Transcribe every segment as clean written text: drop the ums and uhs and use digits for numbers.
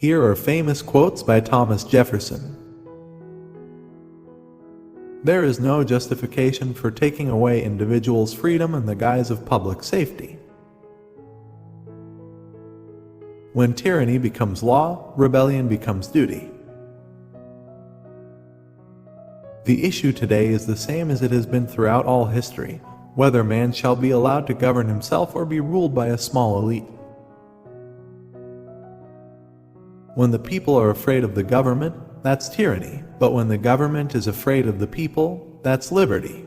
Here are famous quotes by Thomas Jefferson. There is no justification for taking away individuals' freedom in the guise of public safety. When tyranny becomes law, rebellion becomes duty. The issue today is the same as it has been throughout all history, whether man shall be allowed to govern himself or be ruled by a small elite. When the people are afraid of the government, that's tyranny, but when the government is afraid of the people, that's liberty.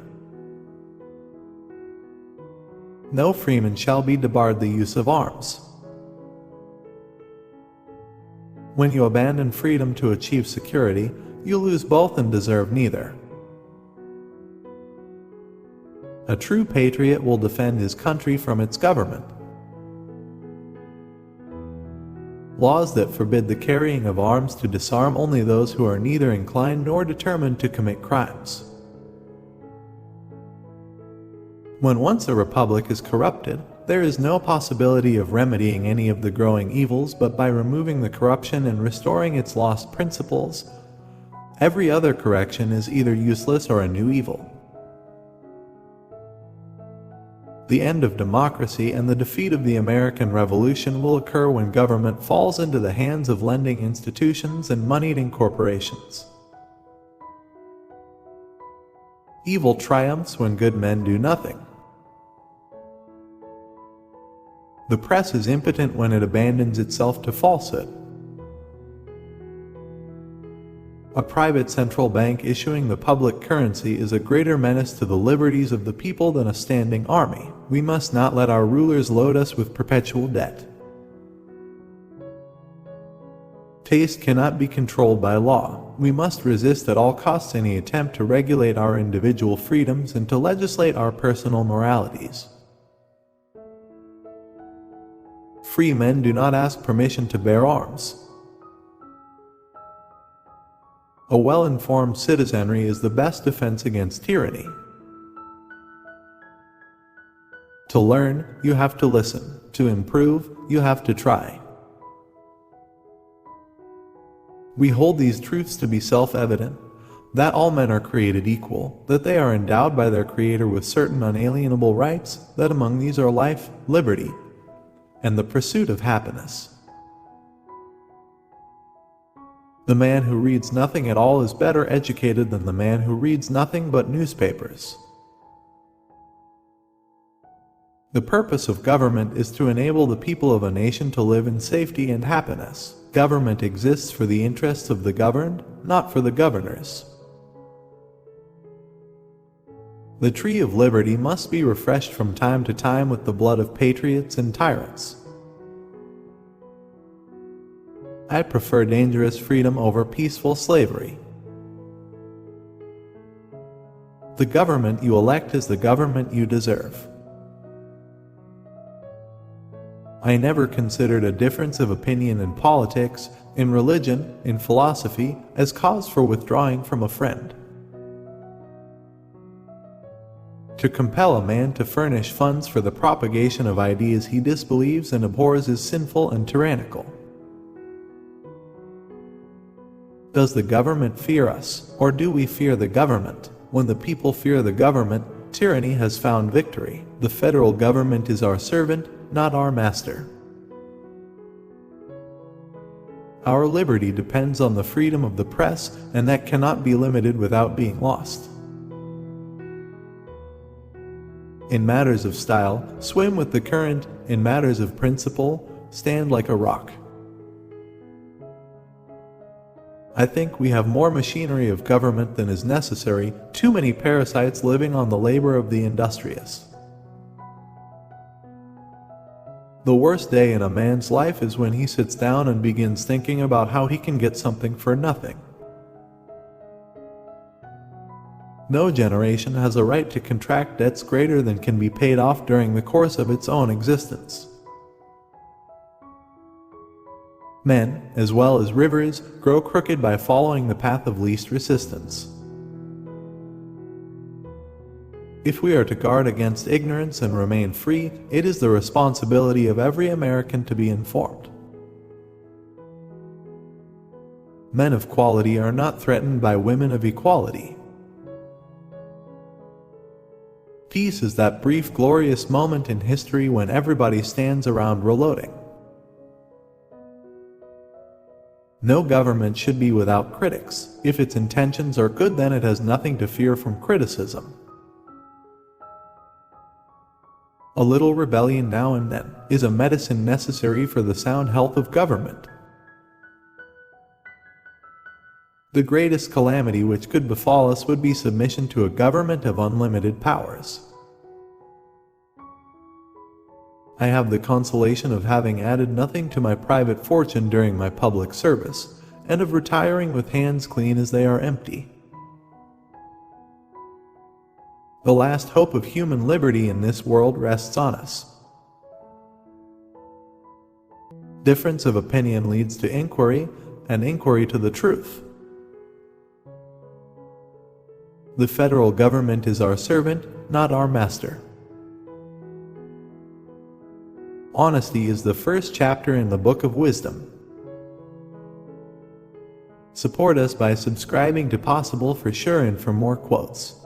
No freeman shall be debarred the use of arms. When you abandon freedom to achieve security, you lose both and deserve neither. A true patriot will defend his country from its government. Laws that forbid the carrying of arms to disarm only those who are neither inclined nor determined to commit crimes. When once a republic is corrupted, there is no possibility of remedying any of the growing evils but by removing the corruption and restoring its lost principles. Every other correction is either useless or a new evil. The end of democracy and the defeat of the American Revolution will occur when government falls into the hands of lending institutions and moneyed corporations. Evil triumphs when good men do nothing. The press is impotent when it abandons itself to falsehood. A private central bank issuing the public currency is a greater menace to the liberties of the people than a standing army. We must not let our rulers load us with perpetual debt. Taste cannot be controlled by law. We must resist at all costs any attempt to regulate our individual freedoms and to legislate our personal moralities. Free men do not ask permission to bear arms. A well-informed citizenry is the best defense against tyranny. To learn, you have to listen. To improve, you have to try. We hold these truths to be self-evident, that all men are created equal, that they are endowed by their Creator with certain unalienable rights, that among these are life, liberty, and the pursuit of happiness. The man who reads nothing at all is better educated than the man who reads nothing but newspapers. The purpose of government is to enable the people of a nation to live in safety and happiness. Government exists for the interests of the governed, not for the governors. The tree of liberty must be refreshed from time to time with the blood of patriots and tyrants. I prefer dangerous freedom over peaceful slavery. The government you elect is the government you deserve. I never considered a difference of opinion in politics, in religion, in philosophy, as cause for withdrawing from a friend. To compel a man to furnish funds for the propagation of ideas he disbelieves and abhors is sinful and tyrannical. Does the government fear us, or do we fear the government? When the people fear the government, tyranny has found victory. The federal government is our servant, not our master. Our liberty depends on the freedom of the press, and that cannot be limited without being lost. In matters of style, swim with the current. In matters of principle, stand like a rock. I think we have more machinery of government than is necessary, too many parasites living on the labor of the industrious. The worst day in a man's life is when he sits down and begins thinking about how he can get something for nothing. No generation has a right to contract debts greater than can be paid off during the course of its own existence. Men, as well as rivers, grow crooked by following the path of least resistance. If we are to guard against ignorance and remain free, it is the responsibility of every American to be informed. Men of quality are not threatened by women of equality. Peace is that brief, glorious moment in history when everybody stands around reloading. No government should be without critics. If its intentions are good, then it has nothing to fear from criticism. A little rebellion now and then is a medicine necessary for the sound health of government. The greatest calamity which could befall us would be submission to a government of unlimited powers. I have the consolation of having added nothing to my private fortune during my public service, and of retiring with hands clean as they are empty. The last hope of human liberty in this world rests on us. Difference of opinion leads to inquiry, and inquiry to the truth. The federal government is our servant, not our master. Honesty is the first chapter in the Book of Wisdom. Support us by subscribing to Possible for Sure and for more quotes.